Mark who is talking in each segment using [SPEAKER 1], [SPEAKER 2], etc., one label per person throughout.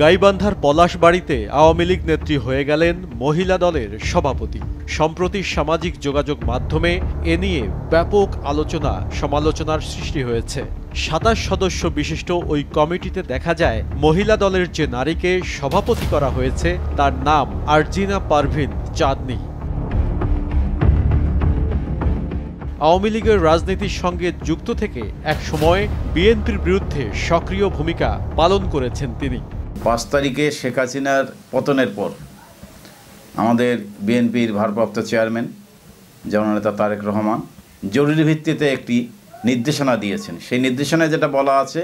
[SPEAKER 1] গাইবান্ধার পলাশবাড়ীতে আওয়ামী লীগ নেত্রী হয়ে গেলেন মহিলা দলের সভাপতি। সম্প্রতি সামাজিক যোগাযোগ মাধ্যমে এ নিয়ে ব্যাপক আলোচনা সমালোচনার সৃষ্টি হয়েছে। ২৭ সদস্য বিশিষ্ট ওই কমিটিতে দেখা যায়, মহিলা দলের যে নারীকে সভাপতি করা হয়েছে তার নাম আরজিনা পারভিন চাঁদনী। আওয়ামী লীগের রাজনীতির সঙ্গে যুক্ত থেকে একসময় বিএনপির বিরুদ্ধে সক্রিয় ভূমিকা পালন করেছেন তিনি।
[SPEAKER 2] ৫ তারিখে শেখ হাসিনার পতনের পর আমাদের বিএনপির ভারপ্রাপ্ত চেয়ারম্যান জননেতা তারেক রহমান জরুরি ভিত্তিতে একটি নির্দেশনা দিয়েছেন। সেই নির্দেশনায় যেটা বলা আছে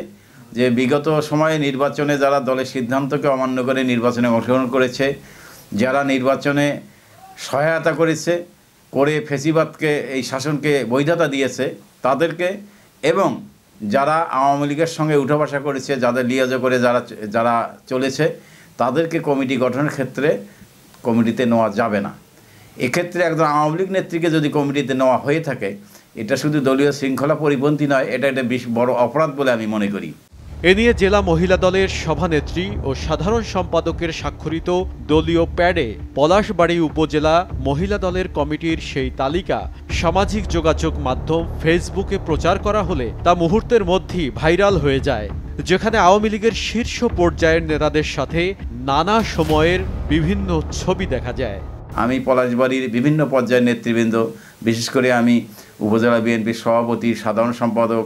[SPEAKER 2] যে বিগত সময়ে নির্বাচনে যারা দলের সিদ্ধান্তকে অমান্য করে নির্বাচনে অংশগ্রহণ করেছে, যারা নির্বাচনে সহায়তা করেছে করে ফেসিবাদকে এই শাসনকে বৈধতা দিয়েছে তাদেরকে, এবং যারা আওয়ামী লীগের সঙ্গে উঠা বসা করেছে, যাদের লিয়াজো করে যারা চলেছে তাদেরকে কমিটি গঠনের ক্ষেত্রে কমিটিতে নেওয়া যাবে না। এক্ষেত্রে একজন আওয়ামী লীগ নেত্রীকে যদি কমিটিতে নেওয়া হয়ে থাকে, এটা শুধু দলীয় শৃঙ্খলা পরিপন্থী নয়, এটা একটা বেশ বড় অপরাধ বলে আমি মনে করি।
[SPEAKER 1] এ নিয়ে জেলা মহিলা দলের সভানেত্রী ও সাধারণ সম্পাদকের স্বাক্ষরিত দলীয় প্যাডে পলাশবাড়ী উপজেলা মহিলা দলের কমিটির সেই তালিকা সামাজিক যোগাযোগ মাধ্যম ফেসবুকে প্রচার করা হলে তা মুহূর্তের মধ্যেই ভাইরাল হয়ে যায়, যেখানে আওয়ামী লীগের শীর্ষ পর্যায়ের নেতাদের সাথে নানা সময়ের বিভিন্ন ছবি দেখা যায়।
[SPEAKER 2] আমি পলাশবাড়ির বিভিন্ন পর্যায়ের নেতৃবৃন্দ, বিশেষ করে আমি উপজেলা বিএনপির সভাপতি, সাধারণ সম্পাদক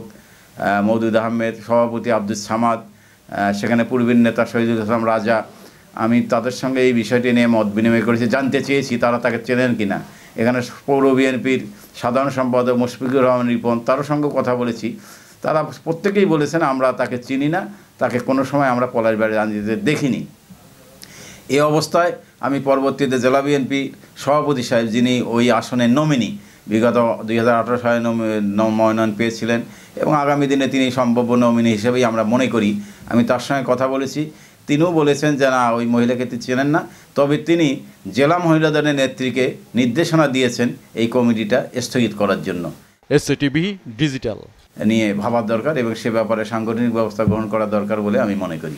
[SPEAKER 2] মওদুদ আহমেদ, সভাপতি আব্দুস সামাদ, সেখানে পূর্বের নেতা শহীদুল ইসলাম রাজা, আমি তাদের সঙ্গে এই বিষয়টি নিয়ে মত বিনিময় করেছি, জানতে চেয়েছি তারা তাকে চেনেন কিনা। এখানে পৌর বিএনপির সাধারণ সম্পাদক মুশফিকুর রহমান রিপন, তারও সঙ্গে কথা বলেছি। তারা প্রত্যেকেই বলেছেন আমরা তাকে চিনি না, তাকে কোনো সময় আমরা পলাশবাড়ির রাজনীতিতে দেখিনি। এই অবস্থায় আমি পরবর্তীতে জেলা বিএনপি সভাপতি সাহেব, যিনি ওই আসনের নমিনি, বিগত 2018 সালে মনোনয়ন পেয়েছিলেন এবং আগামী দিনে তিনি সম্ভাব্য নমিনি হিসেবেই আমরা মনে করি, আমি তার সঙ্গে কথা বলেছি। তিনিও বলেছেন যে না, ওই মহিলাকে তিনি চেনেন না, তবে তিনি জেলা মহিলা দলের নেত্রীকে নির্দেশনা দিয়েছেন এই কমিটিটা স্থগিত করার জন্য।
[SPEAKER 1] এসটিভি ডিজিটাল
[SPEAKER 2] নিয়ে ভাবার দরকার এবং সে ব্যাপারে সাংগঠনিক ব্যবস্থা গ্রহণ করা দরকার বলে আমি মনে করি।